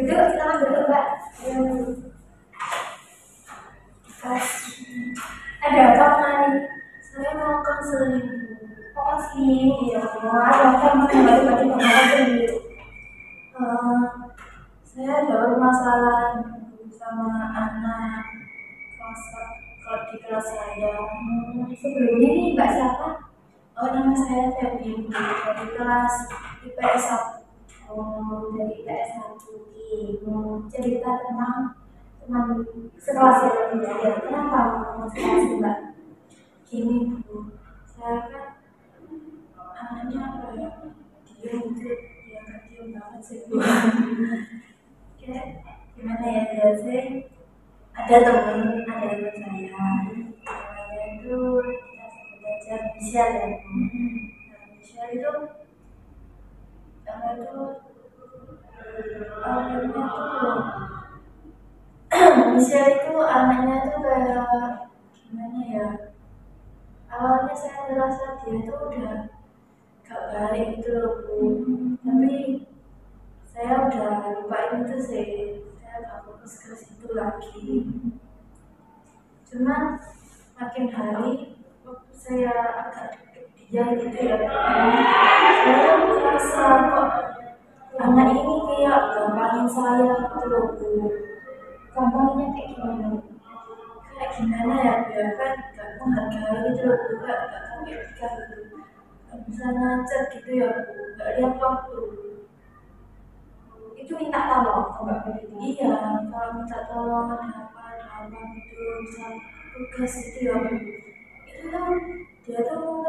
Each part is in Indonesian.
Duduk, silakan duduk Mbak. Ada apa kemarin? Saya mau konseling. Konseling, ya. Ada apa kemarin tiba-tiba mau konseling? Saya ada masalah sama anak kelas di kelas saya. Sebelumnya nih Mbak siapa? Oh, nama saya Feby, dari kelas IPS 1. Dari IPS 1. Cerita tentang teman sekelas ya. Kenapa mau sekelas Mbak? Gini Bu, saya kan anaknya apa ya? Diam gitu, ya nggak diam banget sih Bu. Kayak gimana ya, saya ada teman saya, namanya itu kita sebut aja Michelle ya Bu. Nah, Michelle itu anaknya tuh Michelle itu anaknya tuh kayak gimana ya, awalnya saya ngerasa dia tuh udah gak baik gitu loh Bu, tapi saya udah lupain itu sih, saya gak fokus ke situ lagi. Cuman makin hari waktu saya agak deket dia gitu ya, saya merasa kok anak ini kayak gampangin saya gitu loh Bu. Gampangnya kayak gimana? Kayak gimana ya, dia kan gak menghargai gitu loh Bu, gak sampai tiga gitu, gak bisa ngajak gitu ya Bu, gak lihat waktu. Itu minta tolong ke Mbak Feby? Iya, kalau minta tolong ada apa gitu, misal tugas gitu ya Bu, itu kan dia tuh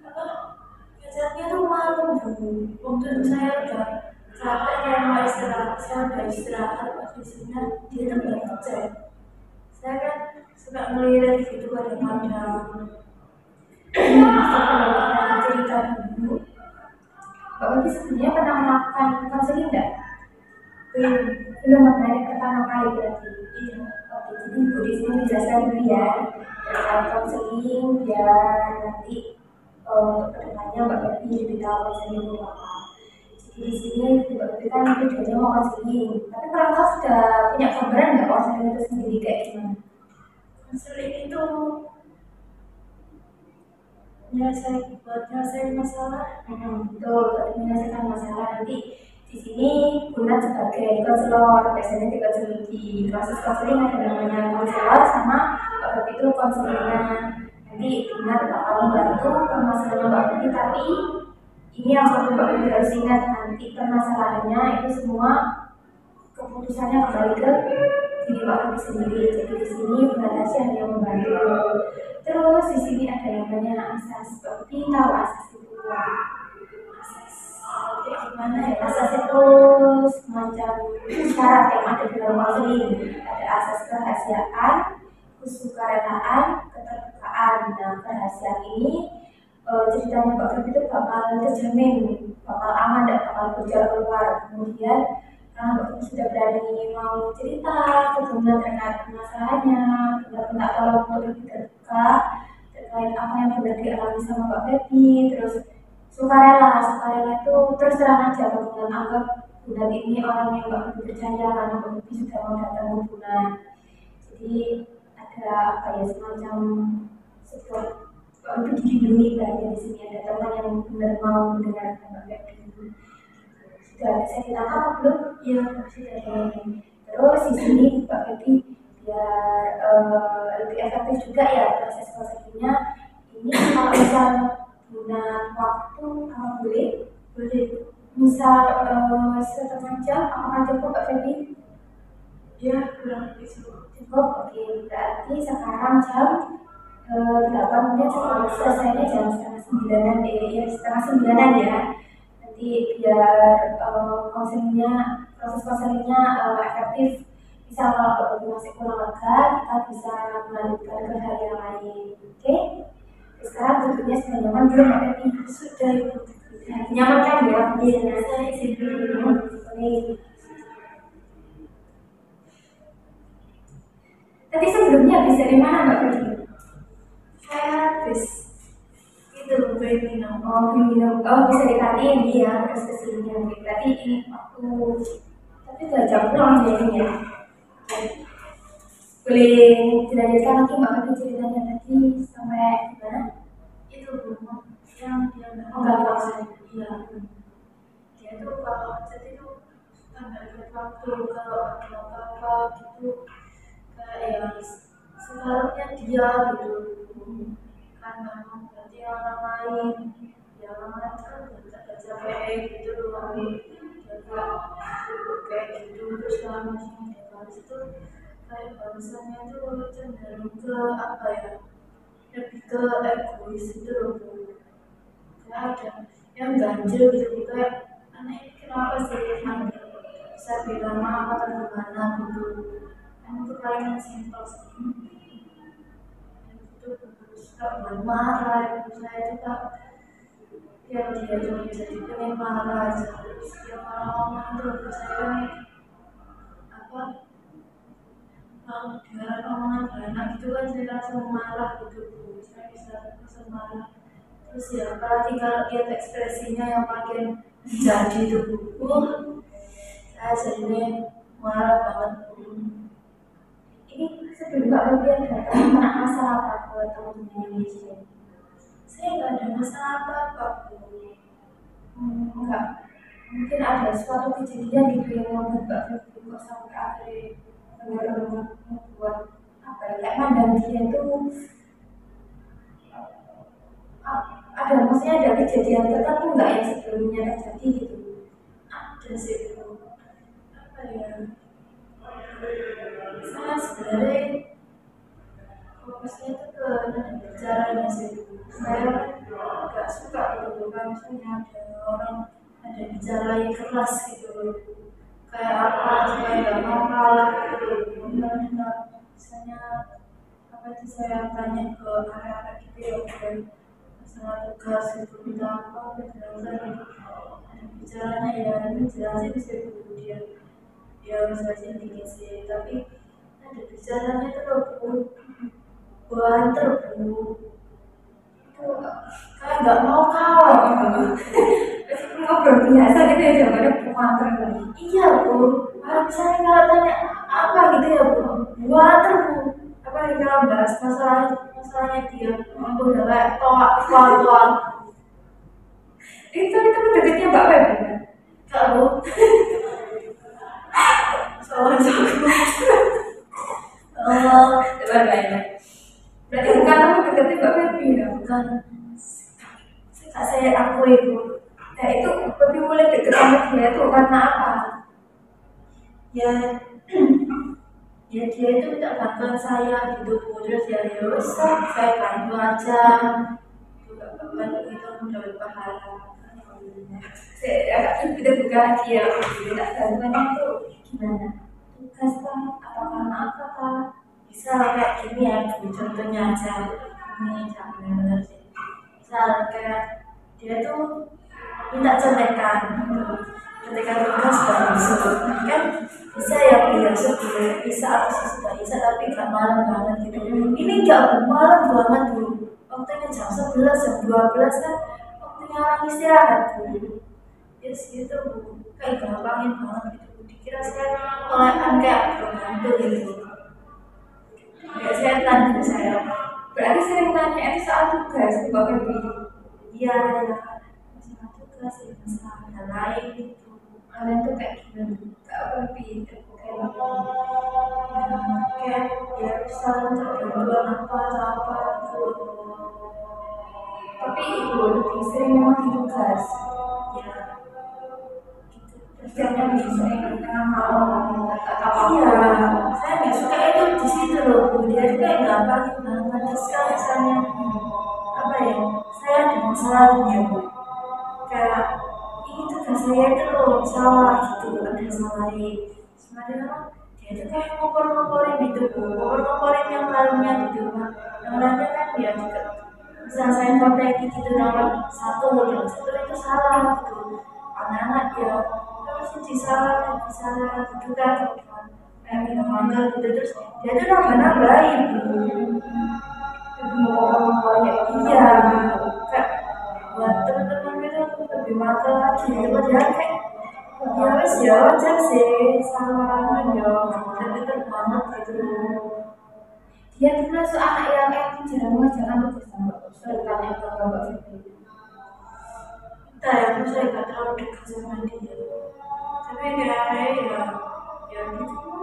apa, ngajarnya tuh malam Bu. Waktu itu saya udah capek, kayak mau istirahat, saya udah istirahat, posisinya dia tuh gak ngecek. Saya kan suka ngelirik gitu kadang-kadang. Cerita dulu. Mbak Feby sebenarnya pernah melakukan konseling nggak? Belum pernah, yang pertama kali berarti. Iya. Oke, jadi Bu di sini menjelaskan dulu ya terkait konseling biar nanti untuk kedepannya Mbak Feby lebih tahu konseling itu apa. Jadi di sini Mbak Feby kan tujuannya mau konseling, tapi kalau kau sudah punya gambaran nggak konseling itu sendiri kayak gimana? Konseling itu nyelesain masalah. Betul, untuk menyelesaikan masalah. Nanti di sini guna sebagai konselor. Biasanya di proses konseling ada namanya konselor sama itu konselingnya. Nanti benar bakal membantu permasalahan Mbak Feby, tapi ini yang perlu Mbak Feby harus ingat, nanti permasalahannya itu semua keputusannya kembali ke diri Mbak Feby sendiri. Jadi di sini berarti hanya membantu. Terus di sini ada yang namanya asas. Mbak Feby tahu asas itu apa? Kayak gimana ya? Asas itu semacam syarat yang ada di dalam konseling. Ada asas kerahasiaan, kesukarelaan, keterbukaan. Nah, kerahasiaan ini ceritanya Mbak Feby itu bakal terjamin, bakal aman dan bakal bocor keluar. Kemudian karena Mbak Feby sudah berani mau cerita kebenaran terkait masalahnya, benar minta tolong untuk lebih terbuka terkait apa yang benar dialami sama Mbak Feby. Terus sukarela itu terus terang aja ke bulan, anggap bulan ini orang yang Mbak Feby percaya karena Mbak Feby sudah mau datang ke bulan. Jadi ada apa ya, semacam sebuah untuk dilindungi berarti di sini ada teman yang benar mau mendengarkan Mbak Feby. Sudah bisa ditangkap apa belum? Iya, sudah. Terus di sini Mbak Feby biar lebih efektif juga ya proses konselingnya. Ini kalau misal guna waktu apa boleh? Misal setengah jam apakah cukup Mbak Feby? Ya, kurang lebih cukup. Oke, berarti sekarang jam 8, mungkin selesainya jam setengah 9-an ya, setengah 9-an ya. Nanti biar proses konselingnya efektif. Misal kalau Mbak Feby masih kurang lega, kita bisa melanjutkan ke hal yang lain. Oke? Sekarang duduknya sudah nyaman belum Mbak Feby? Sudah. Nyaman kan ya? Iya, saya izin dulu. Oke. Tadi sebelumnya habis dari mana Mbak Feby? Saya habis itu beli minum. Beli minum. Oh, bisa dikatiin dia terus kesini. Berarti ini waktu diajak pulang jadinya. Boleh dilanjutkan lagi Mbak Feby ceritanya tadi sampai gimana? Itu Bu, yang dia Enggak apa-apa. iya, dia tuh kalau macet itu suka nggak lihat waktu, kalau ada apa-apa gitu kayak yang sekarangnya dia gitu, karena berarti orang lain, ya orang lain kan gak capek gitu loh, jaga kayak gitu terus selama ini itu kayak barusannya itu cenderung ke apa ya, lebih ke egois gitu loh Bu. Kayak ada yang ganjil gitu kayak aneh ini kenapa sih yang bisa bilang apa atau gimana gitu, kan itu paling simpel sih. Dan itu suka buat marah itu saya itu tak ya dia cuma jadi pengen marah aja terus dia marah itu saya apa dengan omongan anak itu kan saya langsung marah gitu Bu, saya bisa langsung marah. Terus ya apalagi kalau lihat ekspresinya yang makin jadi itu Bu, saya jadinya marah banget Bu. Ini sebelum Mbak Feby ada kena masalah apa ke teman-teman Indonesia? Saya nggak ada masalah apa-apa Bu. Enggak. Mungkin ada suatu kejadian gitu yang membuat Mbak Feby kok sampai akhirnya benar-benar membuat apa ya, kayak mandang dia itu ada, maksudnya ada kejadian tertentu nggak yang sebelumnya terjadi gitu? Ada sih Bu, apa ya, saya sebenarnya fokusnya itu ke nada bicaranya sih Bu. Saya nggak suka gitu kan, misalnya ada orang ada bicara yang keras gitu loh, kayak apa supaya nggak masalah gitu loh. Misalnya apa itu saya tanya ke anak-anak gitu ya bukan masalah tugas gitu, minta apa penjelasan gitu, ada bicaranya ya ini jelasin sih Bu, dia ya jelasin dikit sih tapi ada bicaranya itu loh Bu, banter Bu, itu kayak nggak mau kalah gitu. Ngobrol biasa gitu ya, jawabannya pemantar gitu. Iya Bu, misalnya kalau tanya apa gitu ya Bu, banter Bu, apa nih kalau bahas masalahnya dia, aku udah kayak toa. Itu deketnya Mbak Feby kan? Kak Bu, soalnya Coba lain. Berarti bukan kamu deketnya Mbak Feby ya? bukan kak saya akui Bu. Nah itu Feby mulai deket sama dia itu karena apa? Ya ya dia itu minta bantuan saya gitu Bu, terus ya wes saya bantu aja juga bantu itu mendapat pahala. Saya agak sudah buka lagi ya, minta bantuannya itu gimana? Tugas kah? Atau karena apa kah? Bisa kayak gini ya Bu, contohnya aja ini jangan benar sih, misal kayak dia tuh minta contekan gitu, contekan tugas baru kan bisa ya biar sebelum bisa atau sesudah bisa tapi nggak malam banget gitu, ini nggak malam banget Bu, waktunya jam 11 jam 12 kan waktunya orang istirahat Bu, yes gitu Bu, kayak gampangin banget gitu Bu, dikira saya melakukan kayak pembantu gitu, kayak setan gitu saya. Berarti sering tanya itu soal tugas Mbak Feby. Iya ya, masalah tugas ya masalah hal lain gitu. Kalian tuh kayak gimana? Mbak Feby terbuka Kayak ya bisa untuk bantuan apa atau apa gitu. tapi itu lebih sering memang di tugas. Ya gitu. Kerjanya lebih sering karena mau apa Iya, saya nggak suka itu di situ loh Bu, dia tuh kayak gampangin banget. Terus kalau misalnya apa ya, saya ada masalah ya Bu, kayak ini tugas saya itu loh salah gitu, ada salahin sebenarnya apa, dia tuh kayak ngompor-ngomporin gitu Bu, ngompor-ngomporin yang lainnya gitu kan, yang lainnya kan dia juga misal saya kontak gitu nomor satu dan satu itu salah gitu, anak-anak ya terus sih salah gitu kan, kayak minum mangga gitu, terus dia tuh nambah-nambahin Bu. Iya, kayak buat teman-teman itu lebih mata lagi gitu, padahal kayak Ya wes ya wajar sih sama ya pinter banget gitu. Dia termasuk anak yang jarang mengerjakan tugas sama sering tanya ke Mbak Fitri. Entah ya, aku saya nggak terlalu dekat sama dia. Tapi kayaknya ya gitu.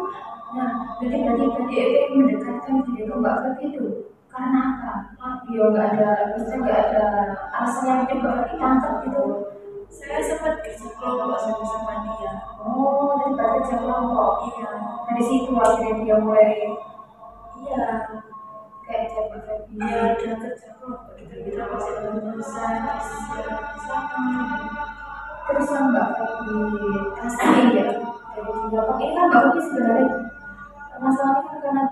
Nah, berarti itu yang mendekatkan diri ke Mbak Fitri itu karena apa? Ya nggak ada, bisa nggak ada alasan yang bikin Mbak Fitri tangkap gitu. Saya sempat kerja kelompok sama dia. Oh, dari Mbak kerja kelompok. Iya. Dari situ akhirnya dia mulai Iya. kayak Mbak Fitri. Iya, dia kerja kelompok gitu. Kita masih belum selesai. Sama. Terus yang Mbak Fitri kasih ya dari dia. Ini kan Mbak Fitri sebenarnya masalahnya kan karena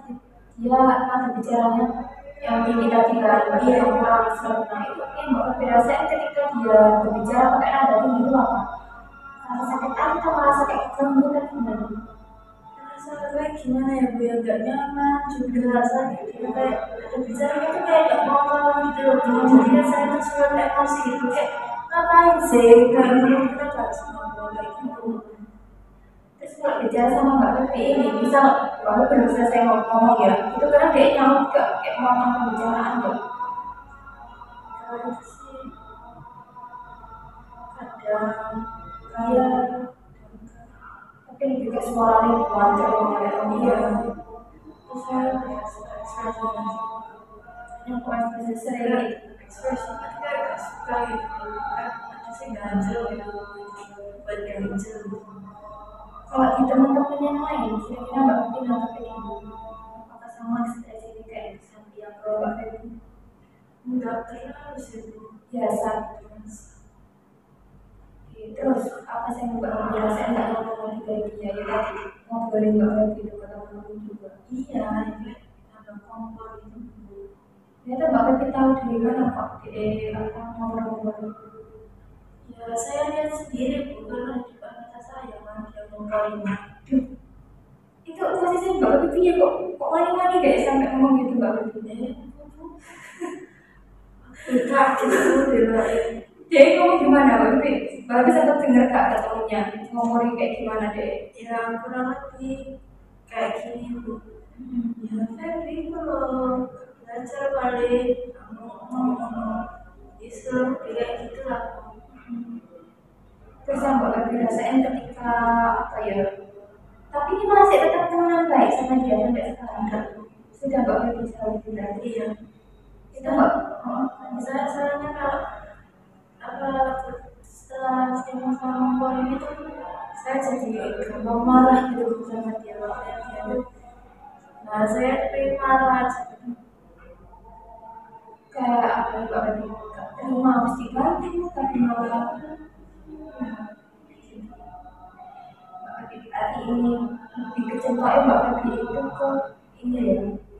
dia ada bicaranya yang tinggi tadi kan, dia kurang serta itu yang Mbak Fitri rasain ketika dia berbicara pakai nada tinggi itu apa? Rasa sakit hati atau merasa kayak keganggu kan gimana? Rasa kayak gimana ya Bu, ya gak nyaman juga rasanya dia kayak ada bicaranya tuh kayak gak mau ngomong gitu loh Bu. Jadi kan saya tersulut emosi gitu kayak ngapain sih kayak belum kita harus ngomong kayak gitu. Terus kalau bicara sama Mbak Fitri ini bisa Mbak belum selesai ngomong ya itu karena dia nyamuk gak kayak mau pembicaraan tuh. Kalau itu sih kadang kayak Tapi juga suaranya lancar banget dia. terus saya kayak suka ekspresinya Yang ekspresi sering ekspresi kan kayak gak suka gitu kan ada sih ganjel gitu buat ganjel. kalau di teman-teman yang lain kira-kira Mbak Fitri nangkepin gimana? Apakah sama ekspresi ini kayak sampai yang ke Mbak Fitri Enggak terlalu sih Bu. biasa gitu. Terus apa sih yang Mbak Fitri rasain nggak ngomong lagi dari dia ya tadi ngobrolin Mbak Fitri itu ke teman-teman juga. Iya ini ada kompor itu Bu. Ternyata Mbak Fitri tahu dari mana kok apa ngobrol-ngobrol. Ya saya lihat sendiri Bu karena di depan mata saya kan dia ngomongin. Itu posisi Mbak Fitri ya kok wani-wani kayak sampai ngomong gitu Mbak Fitri. Enggak gitu belain. Dia ngomong gimana Mbak Fitri? Mbak Fitri sempat dengar gak ketemunya ngomongin kayak gimana deh? Ya kurang lebih kayak gini Bu. Ya Febri kalau belajar balik ngomong Islam kayak gitu lah. Terus yang Mbak Fitri rasain ketika apa ya? Tapi ini masih tetap temenan baik sama dia sampai sekarang. Sudah Mbak Fitri selalu bilang. Iya. Itu Mbak. Saya soalnya kalau apa setelah sama ngomong itu saya jadi gampang marah gitu sama dia waktu dia tuh. Nah saya pengen marah aja. Kayak apa ya Mbak Fitri? Gak terima harus diganti tapi malah hati ini lebih kecepain Mbak Fitri itu ke ini ya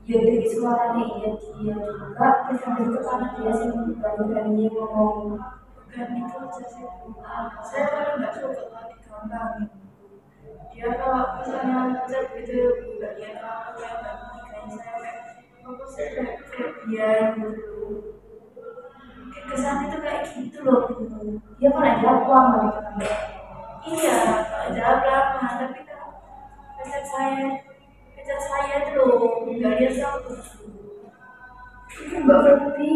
ya dari suaranya iya dia juga terus habis itu karena dia sih berani-berani ngomong Bukan itu aja sih. Saya paling nggak suka kalau digampangin. Dia kalau misalnya chat gitu nggak lihat apa yang nggak nikahin saya kayak apa sih kayak dia gitu. Kayak kesannya tuh kayak gitu loh Bu. dia kan ada uang gitu kan Iya, kalau jawab lama, tapi kalau pecat saya tuh loh, nggak lihat satu. itu Mbak Fitri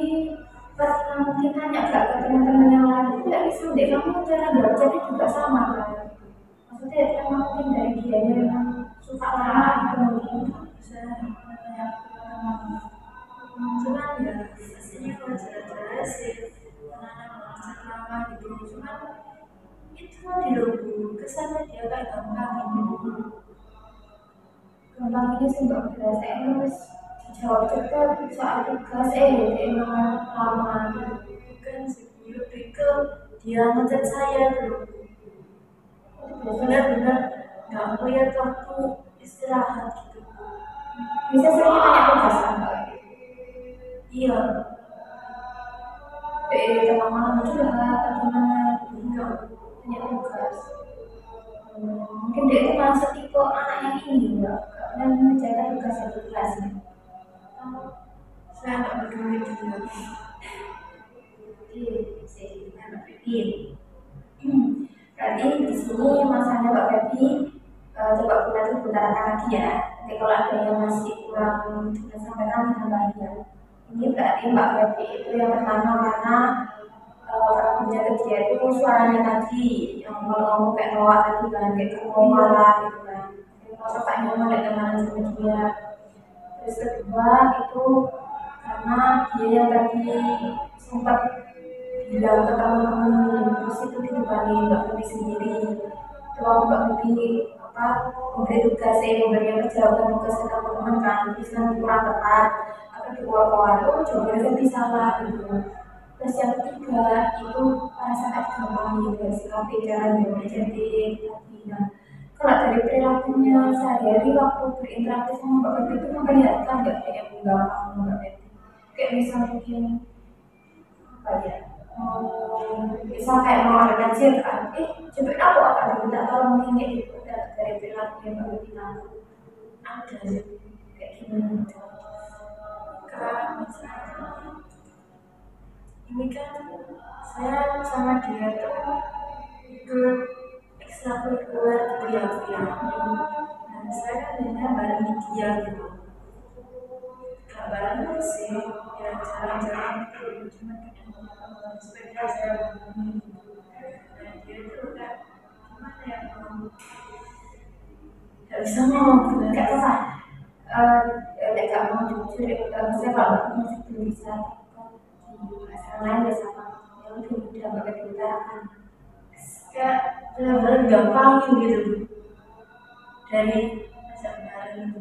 pernah mungkin tanya gak ke teman-teman yang lain itu nggak bisa deh kamu cara belajarnya juga sama kan maksudnya memang mungkin dari dia memang suka lama gitu mungkin Saya banyak teman, cuman ya pastinya kalau jelas sih, anak-anak belajar lama gitu, cuman itu tadi loh Bu, kesannya dia kayak gampang gitu. gampang ini sih Mbak Fitri saya nulis jawab cepat soal tugas dia memang lama gitu Bukan sih Bu, lebih ke dia ngechat saya tuh, itu biasanya benar-benar nggak melihat waktu istirahat gitu. bisa sering tanya tugas kan Mbak Iya, tengah malam juga atau gimana enggak. tanya tugas. Mungkin dia itu masuk tipe anak yang ini enggak dan menjaga tugas yang di kelasnya. Saya nggak peduli dia. Jadi sih anak ini. Berarti di sini masanya Mbak Feby coba kita tuh utarakan lagi ya. Nanti kalau ada yang masih kurang disampaikan ditambahin ya. Ini berarti Mbak Feby itu yang pertama karena problemnya ke dia itu suaranya tadi yang kalau ngomong kayak Noah tadi kan kayak kekomalan gitu kan. Masa tak nyaman ada teman sama dia. Terus kedua itu karena dia yang tadi sempat bilang ke teman-teman terus itu ditebani Mbak Feby sendiri. Itu aku Mbak Feby memberi tugas memberi menjawabkan tugas ke teman-teman kan terus kan kurang tepat atau di luar itu jawabannya Feby salah gitu. Terus yang ketiga itu pada saat gampang gitu sikap cara belajar tadi. Nah, kalau dari perilakunya sehari-hari waktu berinteraksi sama Mbak Feby itu memperlihatkan nggak kayak gampang Mbak Feby? Kayak misal mungkin apa ya? Misal kayak mau ada kecil kan, coba aku akan minta tolong mungkin kayak gitu dari perilakunya Mbak Feby ada kayak gimana? Karena ini kan saya sama dia tuh ikut ekstrakurikuler gitu ya dan saya kan biasanya bareng di dia gitu gak bareng sih ya jarang-jarang gitu cuma kadang-kadang sepeda saya bangun dan dia tuh kayak gimana ya gak bisa ngomong gitu Gak apa-apa. Gak mau jujur, saya kalau masih belum bisa bahasa lain ya sama yang lebih mudah Mbak Feby utarakan. kayak benar-benar gampangin gitu dari ajak bareng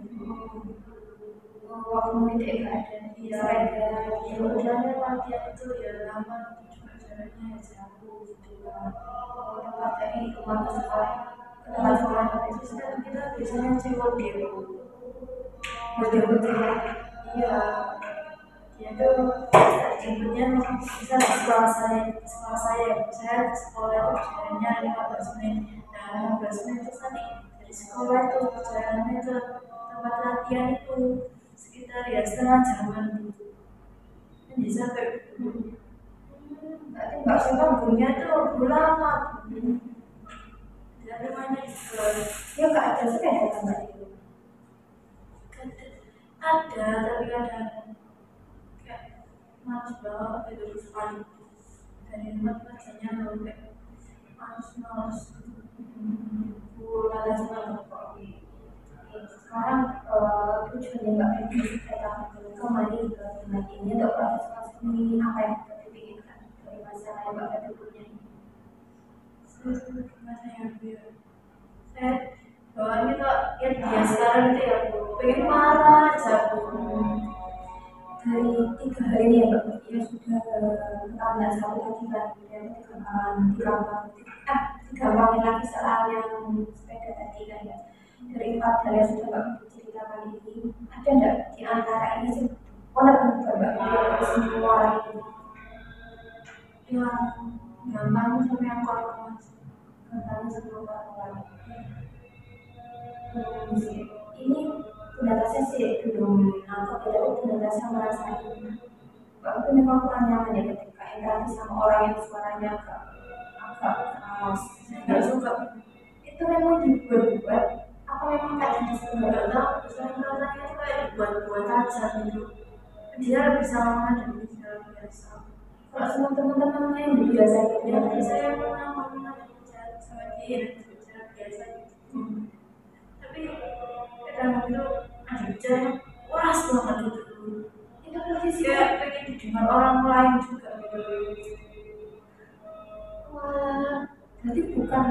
Waktu mungkin gak ada ya sepeda ya udahnya latihan itu ya lama cuma jaraknya ya jauh gitu kan tempat dari rumah ke sekolah ke tempat sekolah itu kan kita biasanya cewek demo betul-betul iya dia tuh jemputnya bisa di sekolah saya ke sekolah itu jalannya 15 menit nah 15 menit itu tadi dari sekolah itu jalannya ke tempat latihan itu sekitar ya setengah jaman gitu jadi sampai berarti Mbak Feby punya tuh lama dan namanya juga dia gak ada sepeda kan Mbak Feby? ada tapi kadang kayak males banget gitu sekali dari rumah kerjanya sampai males Ada sama sekarang tujuannya Mbak Feby datang ke Mari ke tempat ini untuk proses ini apa yang Mbak Feby inginkan dari masalah yang Mbak Feby punya ini? gimana ya biar saya bawaannya kok ya dia sekarang itu ya pengen marah aja Dari 3 hari ini ya Mbak Feby ya sudah tanggal 1 tadi kan ya digampangin lagi soal yang sepeda tadi kan ya. Dari 4 hal yang sudah Mbak Feby ceritakan ini ada nggak di antara ini sih benar-benar Mbak Feby semua orang ini yang gampang sama yang korban gampang semua orang ini pendatasnya sih belum nangkep ya tapi pendatasnya merasain Mbak Feby memang kurang nyaman ya ketika interaksi sama orang yang suaranya agak keras nggak suka itu memang dibuat-buat apa memang kayak gitu nggak sebenarnya tahu saya rasanya itu kayak dibuat-buat aja gitu dia bisa ngomong dan bisa biasa kalau sama teman-teman yang biasa gitu ya ya saya pernah bicara sama dia bicara biasa gitu tapi kadang itu ada bicara keras banget gitu itu persis kayak pengen didengar orang lain juga gitu wah berarti bukan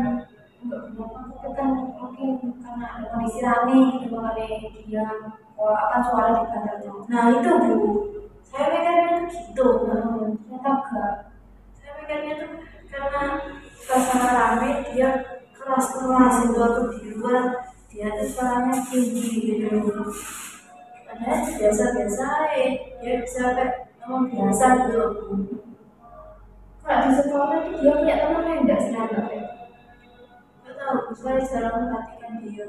mungkin karena ada kondisi rame gitu makanya dia suara di kantornya nah itu bu saya mikirnya tuh gitu ternyata enggak saya mikirnya tuh karena suasana rame dia keras itu waktu di luar dia tuh suaranya tinggi gitu padahal biasa-biasa dia bisa kayak ngomong biasa gitu kalau di sekolah itu dia punya teman lain enggak selain Mbak Feby? nggak tahu saya jarang memperhatikan dia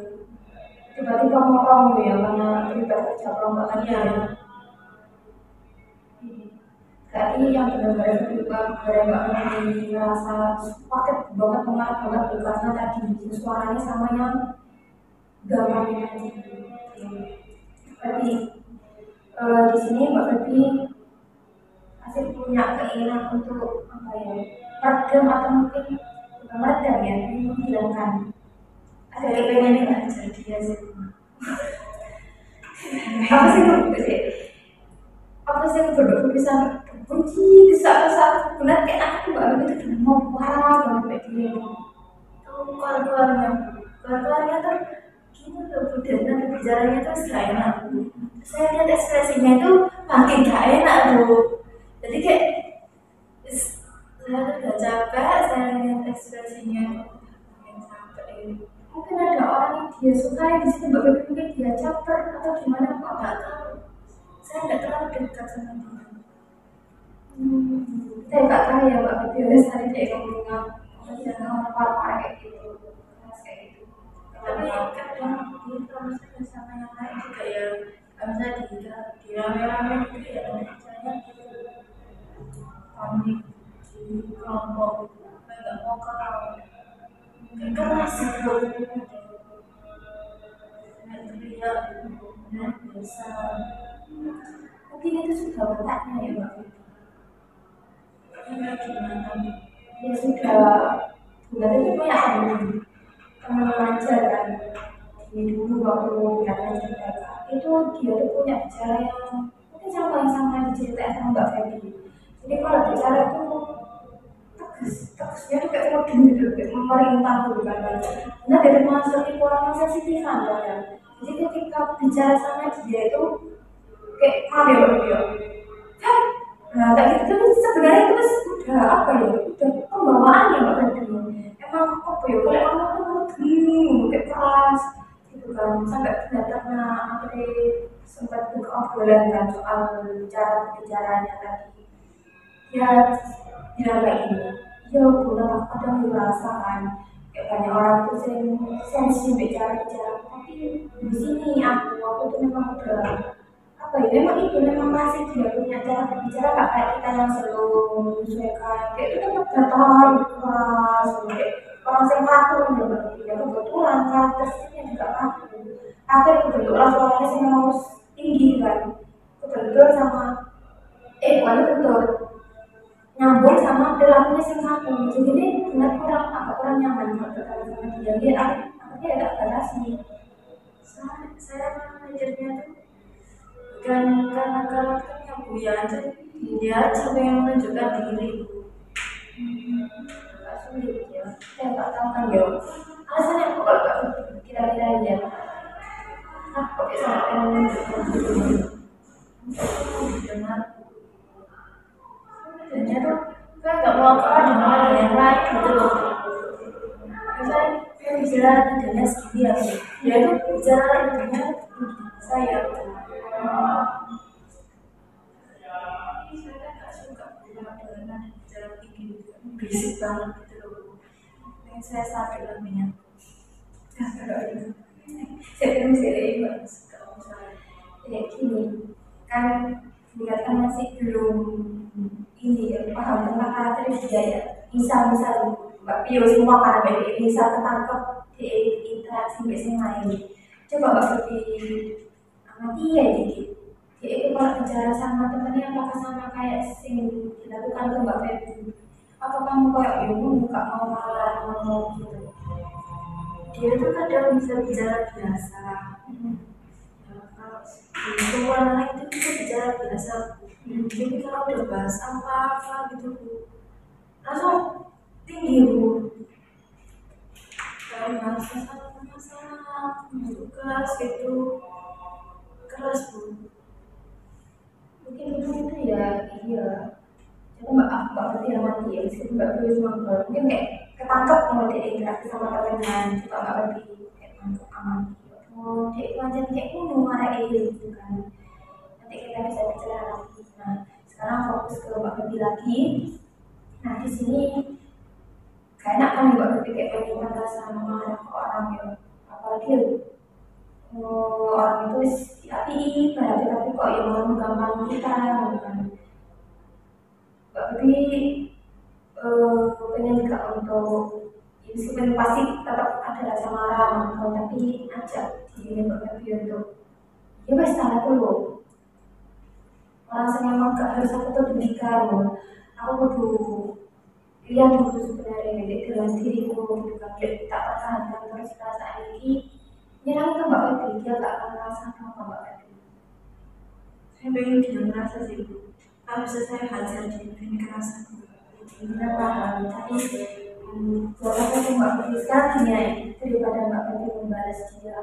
Tiba-tiba ngomong ya karena terlibat kerja kelompok tadi iya ya Berarti yang benar-benar berubah benar Mbak merasa paket banget pengaruh banget tuh, karena tadi suaranya sama yang gambarnya tadi. Berarti di sini Mbak Febi masih punya keinginan untuk apa ya, meredam atau mungkin bukan meredam ya, menghilangkan. Ada Saya keinginan pengen yang ngajar dia sih. apa sih sih? Apa sih yang berdua bisa benci kesak-kesak bulan kayak aku Mbak Febi itu udah mau parah banget kayak gini. Tuh keluarganya tuh gini loh, udah nanti bicaranya tuh gak enak. Saya lihat ekspresinya itu makin gak enak loh. Jadi kayak saya tuh udah capek, saya lihat ekspresinya makin capek. Mungkin ada orang yang dia sukai di situ Mbak Febi, mungkin dia caper atau gimana kok Nggak tahu, saya nggak terlalu dekat sama dia. saya nggak tahu ya Mbak Febi udah sehari dia ngomong jangan ngomong parah kayak gitu, keras kayak gitu. Tapi kadang dia kalau saya sama yang lain juga ya nggak bisa di rame-rame gitu ya, misalnya gitu panik di kelompok kayak nggak mau kalah, kayak keras gitu, kayak teriak dan biasa. Mungkin itu sudah wataknya ya Mbak Febi. Kayak gimana nih? Ya sudah, bulan itu punya teman mengajar kan di dulu waktu datang cerita itu dia tuh punya bicara yang mungkin sama diceritain sama Mbak Febi. Jadi kalau bicara itu tegasnya tuh kayak modern gitu, kayak memerintah gitu kan. Nah dari masa itu orang sensitif kan ya. Jadi ketika bicara sama dia itu kayak maaf ya Mbak Febi ya. Nah, kayak gitu tuh sebenarnya itu udah apa ya? Udah pembawaan ya Mbak Febi. Emang apa ya? Kalau kamu tuh kayak keras gitu kan, sampai tidak pernah akhirnya sempat buka obrolan kan soal cara berbicaranya tadi. Ya, bilang kayak gini. Ya, bulan kadang dirasa kan kayak banyak orang itu sensi bicara, tapi di sini aku tuh memang udah apa ya, memang itu memang masih dia punya cara berbicara gak kayak kita yang selalu menyesuaikan kayak itu tetap datar keras kayak orang yang kaku ya kebetulan karakteristiknya juga kaku akhirnya kebetulan suaranya sih harus tinggi kan kebetulan sama bukan betul nyambung sama perilakunya sih kaku jadi ini benar agak kurang nyaman kalau berkata sama dia dia akhirnya agak batasi. Saya mikirnya tuh bukan karena karakternya Bu ya, aja dia aja pengen menunjukkan diri. Agak sulit ya saya nggak tahu kan ya alasannya apa kalau nggak kira-kira ya kok bisa pengen menunjukkan diri Dengar dan tuh saya nggak mau kalah dengan ada yang lain gitu loh. Misalnya saya bicara nadanya segini ya, dia tuh bicara nadanya saya. Saya nggak suka dengan nada bicara tinggi, berisik banget gitu loh. Pengen saya stabil namanya. saya permisi Mbak kayak gini kan lihat kan masih belum ini ya paham tentang karakter dia ya misal Mbak Pio semua karena beda bisa ketangkep di interaksi biasanya lain coba Mbak Febi amati ya dikit dia itu kalau bicara sama temennya apakah sama kayak sing dilakukan ke Mbak Febi apa kamu kayak nggak mau malah ngomong gitu. Dia tuh kadang bisa bicara biasa. Kalau di luar lain itu bisa bicara biasa. Jadi kalau udah bahas apa-apa gitu Bu, langsung tinggi Bu. Kalau bahas masalah tugas gitu keras Bu. Mungkin itu ya iya coba Mbak Febi amati ya meskipun Mbak Febi cuma mungkin kayak ketangkep kalau dia interaksi sama teman coba Mbak Febi kayak tangkep amati oh dia itu aja kayak marah gitu kan nanti kita bisa bicara lagi nah sekarang fokus ke Mbak Febi lagi nah di sini gak enak kan Mbak Febi kayak pengen marah sama orang ya apalagi orang itu api tapi kok ya malah menggampang kita kan untuk meskipun pasti tetap ada rasa marah mangkel, tapi ajak diri Mbak Febi untuk ya wes salah dulu. Orang yang emang gak harus aku tuh demikian, aku kudu lihat dulu sebenarnya dalam diriku gitu kan, tak pertahankan terus perasaan ini nyerang ke Mbak Febi, dia gak akan merasa apa Mbak Febi. Saya pengen dia merasa sih, kalau bisa saya hajar dia pengen kerasa. Benar paham, tapi buat apa sih Mbak Febi sekarang gini ya, daripada Mbak Febi membalas dia,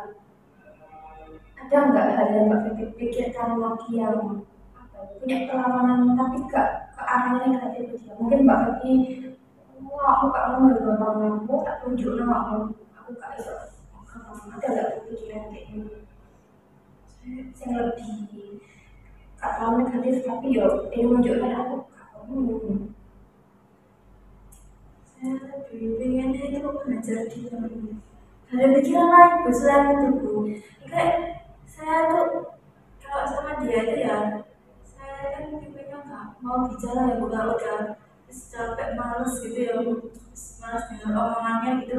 ada nggak hal yang Mbak Febi pikirkan lagi yang punya perlawanan tapi gak ke arahnya negatif dia? Mungkin Mbak Febi, wah aku gak mau ngomong aku tak tunjuk nama aku gak bisa, ada gak pikiran kayak gitu? Saya lebih gak terlalu negatif tapi yo ini menunjukkan aku gak mau. Saya lebih pengennya itu mengajar dia. Ada pikiran lain selain itu Bu. Kayak saya tuh kalau sama dia itu ya, saya kan tipenya nggak mau bicara ya Bu, kalau udah capek males gitu ya Bu, males dengan omongannya gitu,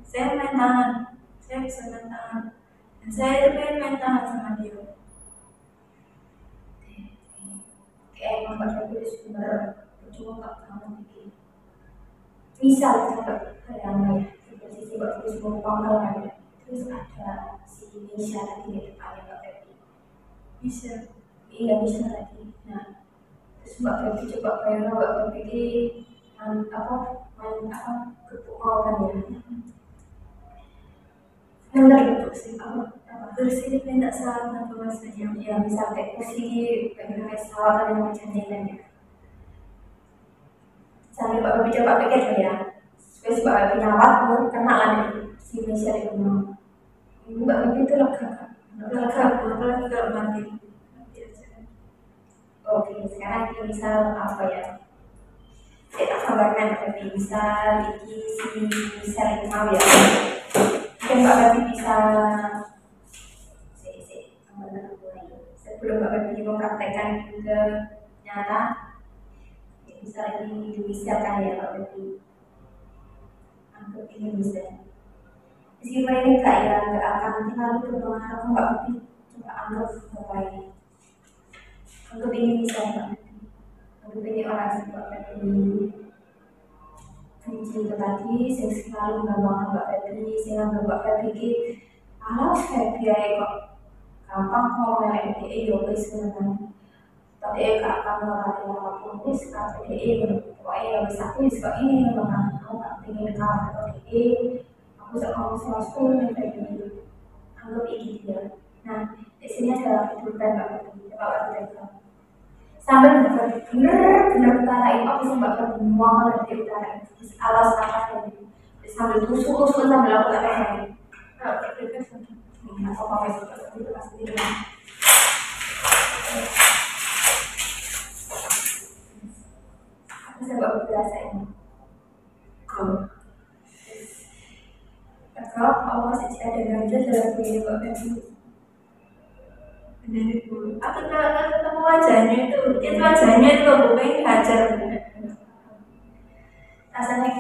saya main tangan, saya bisa main tangan, dan saya itu pengen main tangan sama dia. Kayak emang Mbak Febi sebenarnya cuma gak kamu bikin misal yang lain posisi Mbak Febi semua pangkalan terus ada si Misha tadi di depannya Mbak Febi Bisa. iya Misha tadi. Nah terus Mbak Febi coba bayar Mbak Febi main kepuk kan ya, bener gitu sih Terus ini minta saran apa rasanya? ya misal kayak posisi bagaimana salah yang macam ini ya. Sambil Mbak Febi coba pikir ya, supaya Mbak Febi nyawat kena lah si Misha itu mau. Mbak Febi itu lega kan? Lega, apalagi kalau mati. Oke, sekarang kita misal apa ya? Saya tak gambarkan Mbak Febi, misal ini si Misal itu mau ya. Mungkin Mbak Febi bisa sebelum Mbak Febi mempraktekkan ke nyata, misal ini dimisalkan ya Mbak Febi. Anggap ini bisa. Meskipun ini gak akan terlalu berpengaruh Mbak Febi, coba anggap bahwa ini. Anggap ini bisa Mbak Febi. Anggap ini orang yang Mbak Febi kunci itu tadi, saya selalu ngomong Mbak Febi, saya nganggap Mbak Febi ini alas Febi aja kok gampang kok ngelek DE ya wis ngono. Tapi gak akan ngerti apapun wis kate DE pokoknya ya wis aku wis kok ini ngono kan. Aku gak pengen kalah kok DE. Aku sak ngomong sesuatu yang kayak gini. Anggap ini dia. Nah, di sini adalah kehidupan Mbak Febi. Coba Mbak Febi sambil bener-bener utarain apa sih Mbak Febi mau nanti utarain alas apa tadi sambil tusuk-tusuk sambil aku tak pengen apa itu pasti aku coba berasain kalau aku masih ada ganjil dalam diri Mbak Febi. Benar itu. Aku kalau ketemu wajahnya itu wajahnya itu aku pengen hajar. Rasanya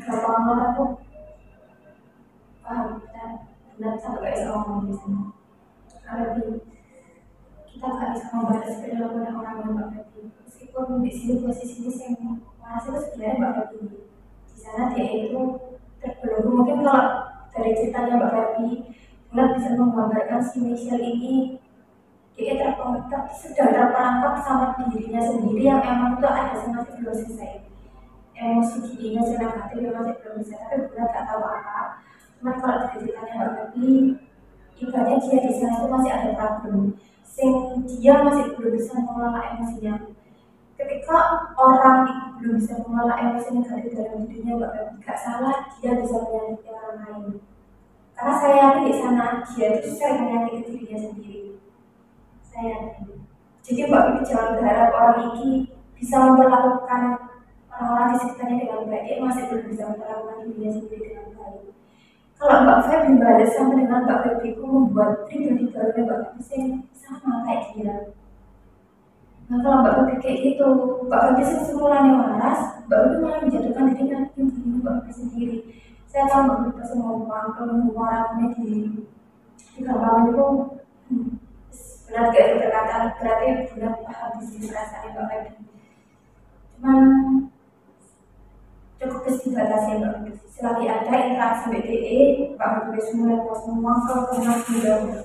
gampang banget aku paham kita benar sampai gak bisa ngomong di sini. Kita gak bisa membahas kedalaman orang yang Mbak Febi. Meskipun di sini posisinya saya merasa itu sebenarnya Mbak Febi. Di sana dia itu terbelenggu. Mungkin kalau dari ceritanya Mbak Febi benar bisa menggambarkan si Michelle ini dia sedang terperangkap sama dirinya sendiri yang emang itu ada masih belum selesai. Emosi dirinya yang negatif yang masih belum selesai, tapi benar gak tahu apa. Cuman kalau dari ceritanya Mbak Febi, ibaratnya dia di sana itu masih ada problem. Dia masih belum bisa mengelola emosinya. Ketika orang itu belum bisa mengelola emosi negatif dalam dirinya Mbak Febi, gak salah dia bisa menyakiti orang lain. Karena saya yakin di sana dia itu sering menyakiti dirinya sendiri. Saya yakin. Jadi Mbak Febi jangan berharap orang ini bisa memperlakukan orang-orang di sekitarnya dengan baik. Dia masih belum bisa memperlakukan dirinya sendiri dengan baik. Kalau Mbak Febi balas sama dengan Mbak Febi itu membuat pribadi barunya Mbak Febi sama kayak dia. Nah kalau Mbak Babi kayak gitu, Mbak Babi semulanya waras, Mbak Babi malah menjatuhkan dirinya Mbak Babi sendiri. Saya tahu Mbak Babi pasti mau pengeluarannya di kampung itu benar gak itu perkataan berarti benar paham di sini perasaan Mbak Babi. Cuman cukup dibatasi ya Mbak Babi. Selagi ada interaksi BDE, Mbak Babi semua kalau pernah menjauh.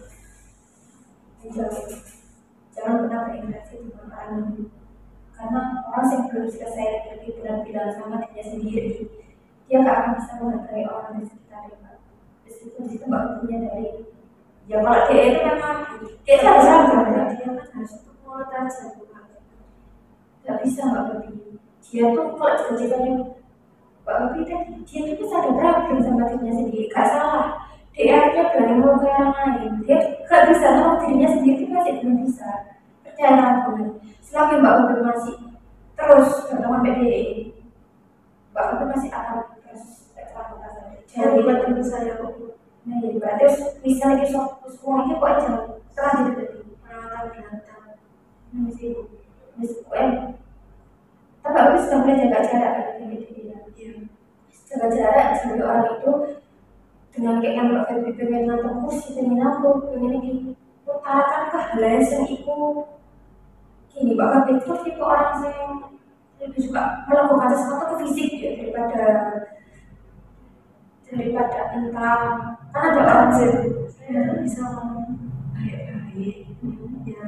Jangan pernah berinteraksi dengan orang lain. Karena orang yang belum selesai lebih benar-benar sama dirinya sendiri, dia gak akan bisa menghargai orang di sekitarnya. Meskipun di situ Mbak punya dari ya kalau dia itu memang dia itu harus sabar, dia kan harus mulut aja bukan. Gak bisa Mbak Babi. Dia tuh kalau cita-citanya Mbak Babi tadi, dia tuh bisa ada problem sama dirinya sendiri, gak salah. Dia akhirnya berani mau ke orang lain. Dia gak bisa sama dirinya sendiri itu masih belum bisa. Percaya aku. Selagi Mbak Babi masih terus berteman PDE, Mbak Babi masih akan terus berteman saja. Jadi bertemu saya kok. Nah, ya berarti misalnya semua ini kok aja setelah jadi Perawatan binatang. Masih tapi Babi sudah mulai jaga jarak dengan dia. Jaga jarak sampai orang itu dengan kayak yang Mbak Babi pengen nonton kursi, pengen aku, pengen ini utarakan ke hal yang itu. Gini, Mbak Babi itu tipe orang yang lebih suka melakukan sesuatu ke fisik ya daripada entah kan ada orang Saya bisa ngomong baik-baik ya,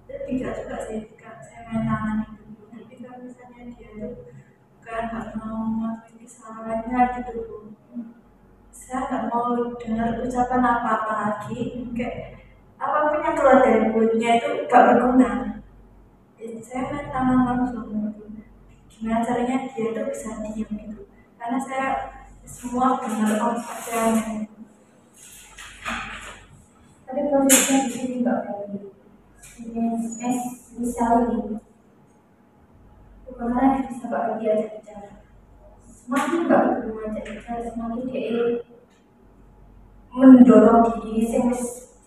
tapi tidak juga sih kan saya main tangan itu. Tapi kalau misalnya dia tuh kan nggak mau ngakuin kesalahannya gitu, saya nggak mau dengar ucapan apa-apa lagi, kayak apapun yang keluar dari mulutnya itu gak berguna. Saya main tangan langsung gitu. Gimana caranya dia tuh bisa diam gitu, karena saya semua benar apa aja. tapi prosesnya di sini Mbak Babi misal ini bagaimana bisa Mbak Babi ajak bicara semakin Mbak Babi mengajak bicara semakin dia mendorong diri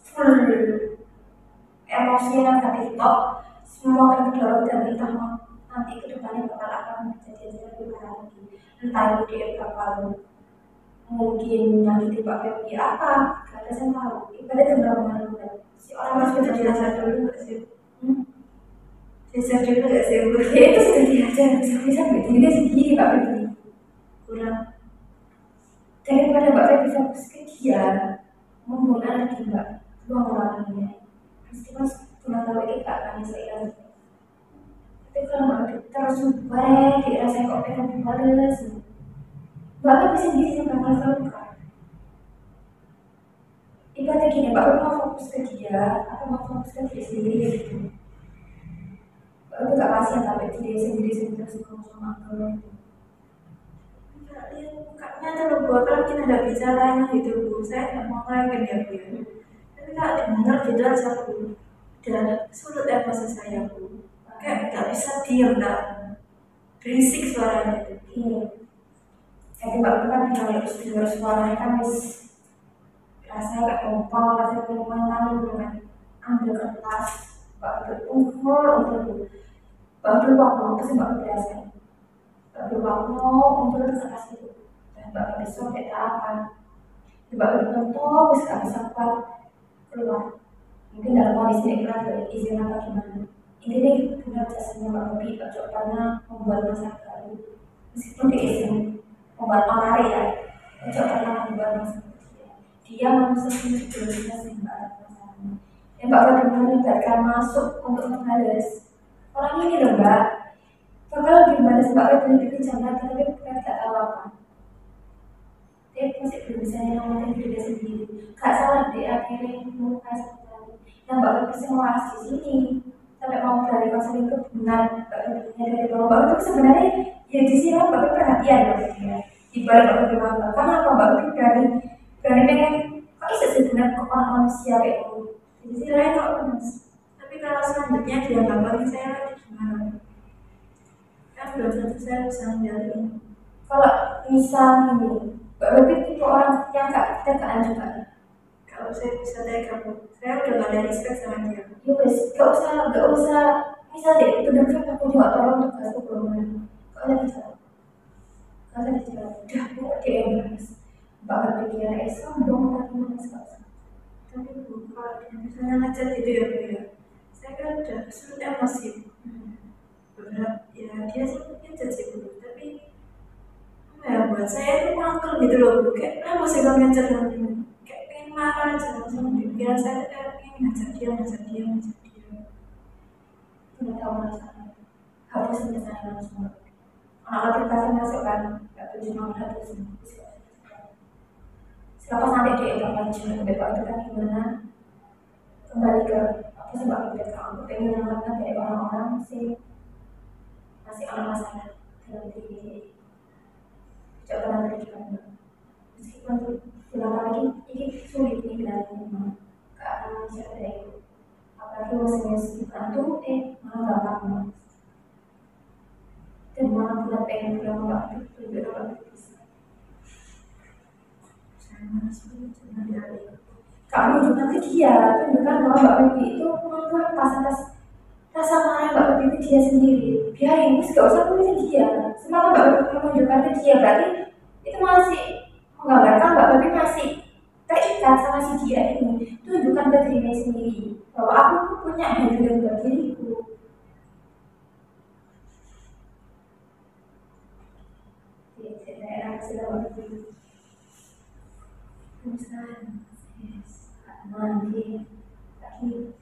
full emosi negatif tok semua akan kedorong dan entah nanti ke depannya bakal akan kejadian lebih parah lagi entah itu dia bakal mungkin nyakiti Mbak Babi apa gak ada yang tahu ibaratnya benar-benar si orang harus Sudah benar biasa dulu nggak sih? Biasa dulu nggak sih ya itu sudah diajar bisa begini sendiri Mbak Babi Kurang. daripada Mbak Babi fokus ke dia membunuh lagi Mbak luang orangnya meskipun pernah tahu ini gak akan selesai. Tapi kalau Mbak Babi terus baik dirasa kok pengen balas Mbak Babi sendiri yang bakal terluka. Ibaratnya gini, Mbak Babi mau fokus ke dia atau mau fokus ke diri sendiri gitu. Mbak Babi gak kasihan sampai diri sendiri terus sama kalau Enggak, lihat mukanya terlalu apalagi ada bicaranya gitu Bu. Saya nggak mau ngelakuin ya Bu ya. Tapi kalau dengar gitu aja Bu, dan surut emosi saya Bu. Kayak nggak bisa diam, nggak berisik suaranya itu. iya. Jadi Mbak Babi kan dengar suaranya kan rasanya gak kompak, rasanya pengen tangan dengan ambil kertas Mbak Babi untuk Mbak Babi waktu apa sih Mbak Babi rasain Mbak Babi waktu untuk kertas itu dan Mbak Babi sobek apa Mbak Babi tentu bisa gak bisa keluar mungkin dalam kondisi ikhlas dari izin apa gimana ini nih benar jasanya Mbak Babi Pak pernah membuat masalah baru meskipun diizin membuat menarik ya Pak pernah membuat masalah dia manusia juga sih Mbak masalahnya yang Mbak Babi melibatkan masuk untuk membalas orang ini loh Mbak bakal lebih balas Mbak Babi lebih kejam lagi tapi bukan gak tahu apa dia masih belum bisa nyelamatin diri sendiri gak salah dia akhirnya muka sekali yang Mbak Babi bisa mengawas di sini sampai mau berani masuk itu benar Mbak Babinya dari bawah Mbak Babi sebenarnya ya di sini Mbak Babi perhatian loh ya di balik Mbak Babi mangga karena apa Mbak Babi berani pengen kok bisa sebenarnya kok orang manusia kayak gitu jadi sih lain kok mas Tapi kalau selanjutnya dia ngabarin saya lagi gimana? Kan belum tentu saya bisa menjalani. kalau misal gini Mbak Babi tipe orang yang gak tegaan juga Kalau saya bisa tega Bu, saya udah gak ada respect sama dia. ya wes gak usah misal deh bener-bener aku juga tolong tugasku belum kok tadi jawab udah kok dia yang bahas bahkan pikir sombong tapi mas Tapi bukan misalnya ngechat gitu ya Bu ya, saya kan udah sudah emosi beberapa ya, dia sih ngechat sih Bu, tapi apa ya, buat saya itu mangkel gitu loh Bu, kayak apa sih kamu ngechat lagi, kayak pengen marah aja langsung di pikiran saya tuh kayak pengen ngajak dia tidak tahu rasanya hapus misalnya langsung aplikasi masuk kan nggak tuh cuma hapus selepas nanti dia bakal coba bebas itu kan gimana kembali ke apa sih mbak Bebek aku pengen menyelamatkan dari orang-orang sih masih ada masalah dalam diri coba nanti juga meskipun bilang lagi ini sulit nih bilangnya memang ke akan manusia ada itu apalagi masih dibantu malah gampang dan malah buat pengen bilang mbak tunjuk mbak bisa saya mana sih cuma dia kamu juga ke dia tunjukkan bahwa mbak Bibi itu melepas atas rasa marah mbak Bibi ke dia sendiri biarin gak usah tulisin dia semalam mbak Bibi menunjukkan ke dia berarti itu masih menggambarkan mbak Bibi masih terikat sama si dia ini tunjukkan ke dirinya sendiri bahwa aku punya handle buat diriku daerah sudah mbak Bibi perusahaan nanti lagi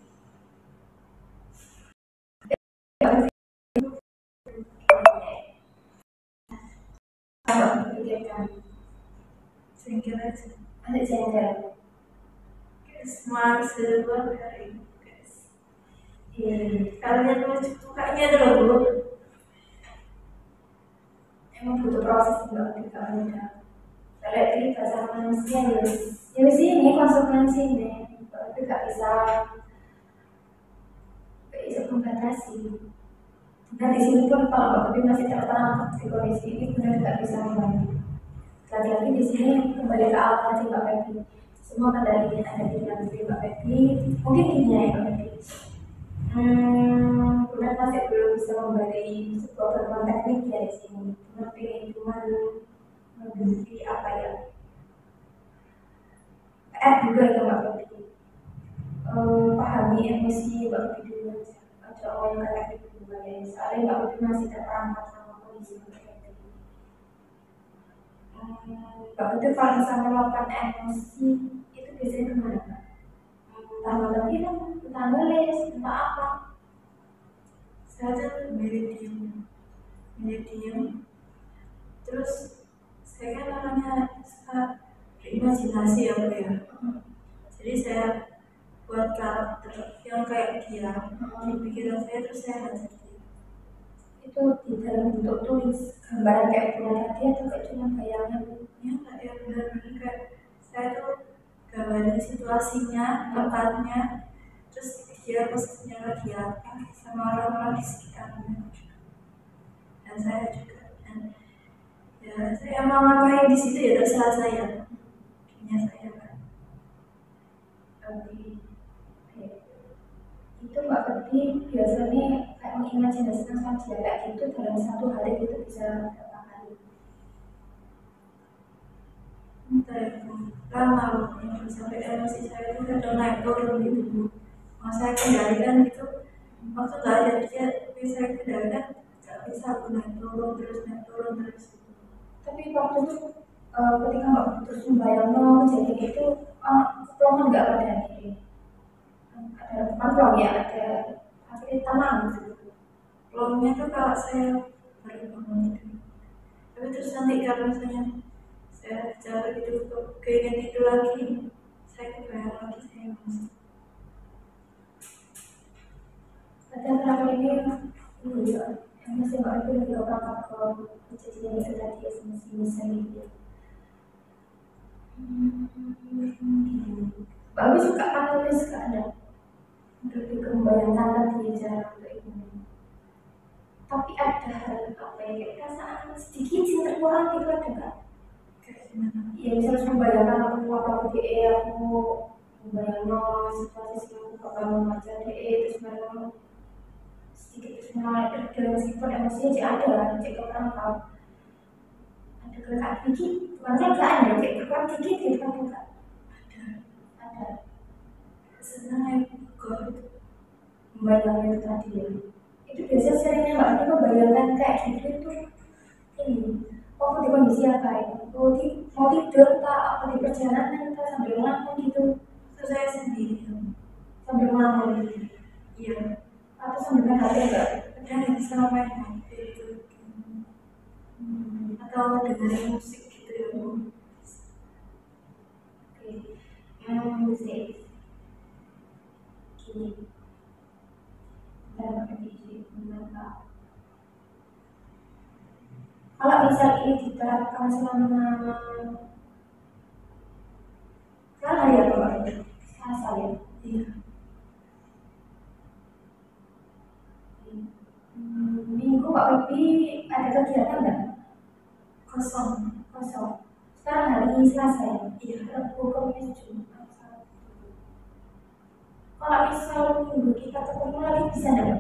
sehingga aja ada jengkel semua sebuah hari guys. Kalian lucu mukanya tuh loh Bu. Emang butuh proses juga ketika udah kalau ini bahasa manusia ya sih ini konsekuensi nih tapi gak bisa membatasi dan di sini pun kalau Mbak Bibi masih terperangkap di kondisi ini benar gak bisa membantu lagi-lagi di sini kembali ke awal tadi Mbak Bibi semua kendali ada di dalam diri Mbak Bibi mungkin gini ya Mbak Bibi benar masih belum bisa memberi sebuah bantuan teknik ya di sini benar pengen cuma memberi apa ya juga ya Mbak Bibi pahami emosi Mbak Bibi dulu aja orang yang kata gitu ya soalnya Mbak Bibi masih terperangkap sama kondisi Mbak Bibi Mbak Bibi kalau misalnya melakukan emosi itu biasanya kemana Mbak? Entah nonton film, entah nulis, entah apa Saya tuh milih diem terus saya kan orangnya suka berimajinasi ya Bu ya, jadi saya buat karakter yang kayak dia di pikiran saya terus saya ngajar dia itu di dalam bentuk tulis gambaran kayak punya tadi atau kayak cuma bayangan ya nggak ya, benar-benar kayak saya tuh gambarin situasinya, tempatnya, terus dia posisinya lagi apa sama orang-orang di sekitarnya dan saya juga, dan ya saya mau ngapain di situ ya terserah saya, punya saya kan. Itu Mbak Bibi biasanya kayak mengimajinasikan sama dia kayak gitu dalam satu hari itu bisa berapa kali? Entah ya, lama loh, sampai emosi saya itu kadang naik turun gitu Bu. Mau saya kendalikan gitu, waktu nggak ada dia, tapi saya kendalikan nggak bisa, aku naik turun terus. Tapi waktu itu ketika Mbak Bibi terus membayang kejadian itu pelongan nggak pada diri? Ada bukan pelong ya, ada akhirnya tenang gitu. Pelongnya tuh kalau saya baru bangun tidur, tapi terus nanti kalau misalnya saya jalan gitu keinget itu lagi, saya kebayang lagi saya emosi. Ada terakhir ini ya, emosi Mbak Bibi lebih berangkat ke kejadian itu tadi emosi gitu. Mbak Bibi suka nulis gak ada? Lebih membayangkan tadi jalan untuk itu. Tapi ada hal apa ya kayak perasaan sedikit sih terkurang gitu ada nggak? Kayak gimana? Ya misalnya membayangkan aku DE aku membayangkan situasi aku bakal membaca DE terus membayangkan sedikit mulai kerja meskipun emosinya cek ada, cek keperangkap, ada kelelahan dikit, bukan kelelahan ya, cek keperang dikit gitu kan enggak ada Senang kok membayangkan itu tadi ya. Itu biasanya seringnya mbak Andi membayangkan kayak gitu itu ini. Oh di kondisi apa ya? Oh mau tidur tak apa di perjalanan tak sambil ngelamun gitu, itu saya sendiri. sambil ngelamun gitu. Iya, Atau sambil main HP enggak? kadang yang sama main HP itu atau dengerin musik gitu ya. Oke, musik gini. Kita pakai DJ menangkap. Kalau misal ini diterapkan selama sekarang hari apa Pak? Selasa ya? Iya, Minggu Pak Pepi ada kegiatan nggak? kosong. Kosong. Sekarang hari Selasa ya? Iya, Rabu, Kamis, Jumat, Sabtu. Kalau misal minggu kita ketemu lagi bisa nggak?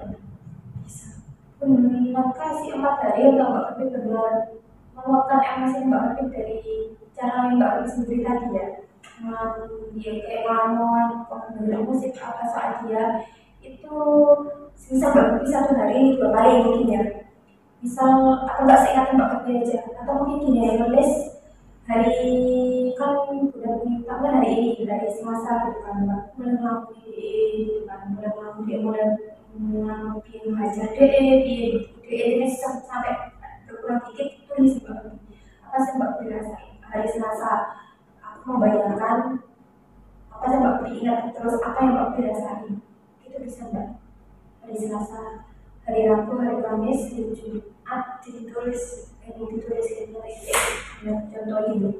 bisa. Benar kasih 4 hari atau Mbak Pepi benar meluapkan emosi Mbak Pepi dari cara Mbak Pepi sendiri tadi ya? Dia kayak ngelamun, dengerin musik apa saat dia itu bisa Mbak Pepi 1 hari 2 kali mungkin ya. Misal atau nggak seingat Mbak Pepi aja atau mungkin gini ya nulis hari kan udah minta kan hari ini dari semasa gitu kan Mbak mulai ngelamun gitu kan mulai ngelamun dia mulai ngelamun hajar ini sampai berkurang dikit tulis Mbak Pepi apa sih Mbak Pepi rasain hari Selasa aku membayangkan apa sih Mbak Pepi ingat terus apa yang Mbak Pepi rasain itu bisa Mbak hari Selasa hari Rabu hari Kamis hari Jumat ditulis ditulis contoh ini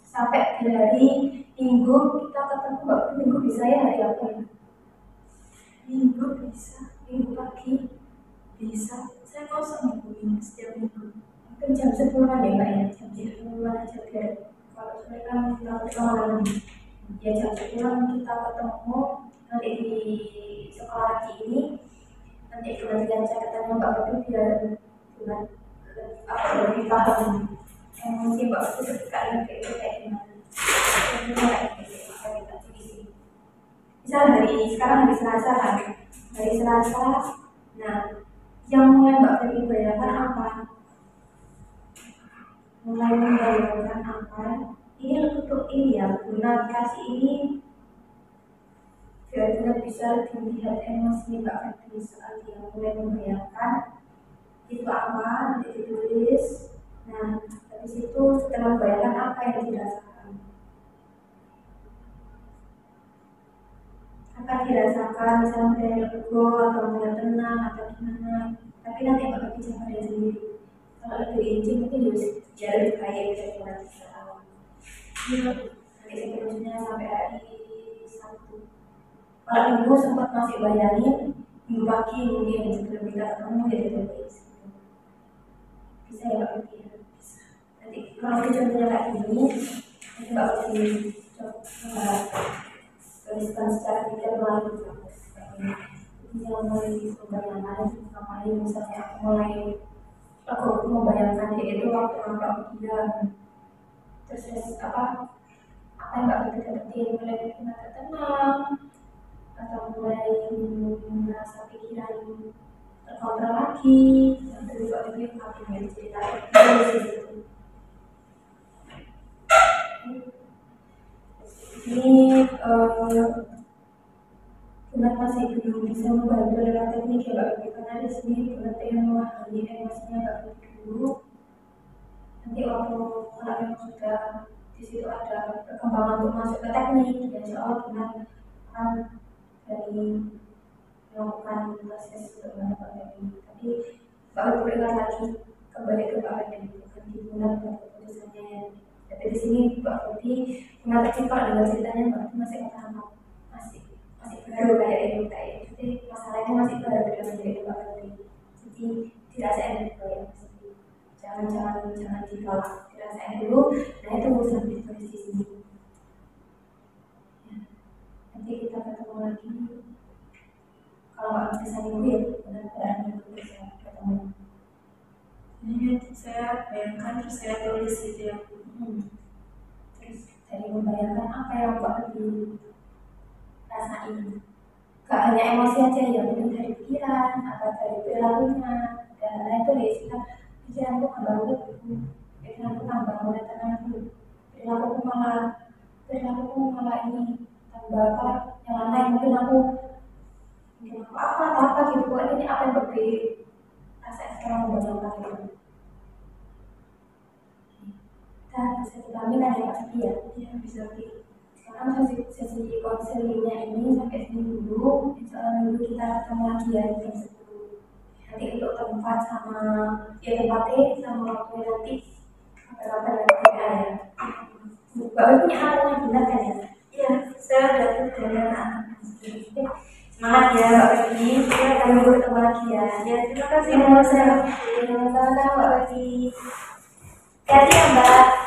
sampai di hari Minggu kita ketemu Mbak Pepi Minggu bisa ya hari apa ya? Minggu bisa, Minggu pagi bisa. Saya kosong minggu setiap minggu. mungkin jam 10-an ya Mbak ya jam 10-an aja biar kalau sore kan kita ketemu lagi ya jam 10-an kita ketemu nanti di sekolah lagi ini nanti kemudian catatannya Mbak Pepi biar bulan apa lebih paham emosi Mbak Pepi ketika ini kayak gimana misal sekarang hari Selasa kan hari Selasa nah yang mulai Mbak Pepi bayangkan apa mulai membayangkan apa ini untuk ini ya guna kasih ini biar kita bisa dilihat emosi Mbak Pepi saat dia mulai membayangkan itu apa nanti ditulis nah habis itu setelah membayangkan apa yang dirasakan apa dirasakan misalnya mulai lego atau mulai tenang atau gimana tapi nanti Mbak Pepi jangan dia sendiri kalau lebih rinci mungkin jauh kayak bisa kita bisa tahu nanti seterusnya sampai hari Sabtu kalau Minggu sempat masih bayangin Minggu pagi mungkin sebelum kita ketemu ya ditulis bisa ya Mbak Pepi bisa nanti kalau contohnya kayak gini nanti Mbak Pepi coba tuliskan secara detail melalui kamus ini yang mulai membayangkan sampai misalnya mulai aku membayangkan dia itu waktu nonton dia terus apa yang Mbak Pepi dapetin mulai bikin agak tenang atau mulai merasa pikiran terkontrol lagi dan terus Mbak Pepi makin cerita ini Bulan masih belum bisa membantu lewat teknik ya Mbak Pepi karena di sini Bulan yang memahami emosinya Mbak Pepi dulu nanti waktu kalau memang sudah di situ ada perkembangan untuk masuk ke teknik ya insya Allah Bulan akan dari melakukan proses untuk Mbak Pepi tapi Mbak Pepi berikan lagi kembali ke Mbak Pepi bukan di Bulan keputusannya tapi di sini Mbak Pepi mengatakan kalau dengan ceritanya Mbak Pepi masih paham masih baru kayak ini jadi masalahnya masih baru dalam diri Mbak Pepi jadi dirasain dulu ya jangan ditolak dirasain dulu nah itu urusan ditulis di sini ya. Nanti kita ketemu lagi kalau Mbak bisa minggu ya benar-benar minggu saya bayangkan terus saya tulis gitu ya. Terus dari membayangkan apa yang Mbak lebih rasain, gak hanya emosi aja ya, mungkin dari pikiran atau dari perilakunya dan lain itu ya istilah pikiranku tambah ruwet, pikiranku tambah mulai tenang dulu, perilakuku malah ini tambah apa yang lain, mungkin aku apa gitu, kok ini apa yang berbeda rasa sekarang membayangkan itu. Kita bisa dipahami kan ya Pak Siti ya? Iya, bisa gitu. Sekarang sesi konselingnya ini sampai sini dulu. Insya Allah minggu kita ketemu lagi ya jam 10. Nanti untuk tempat sama tempatnya sama waktu nanti kapan-kapan nanti ya. Mbak Wi punya hal yang benar kan ya? Iya, saya dapat dari anak-anak. Semangat ya Mbak Wi. Kita akan minggu ketemu lagi ya. Ya, terima kasih. Sama-sama Mbak Wi. Hati ya Mbak.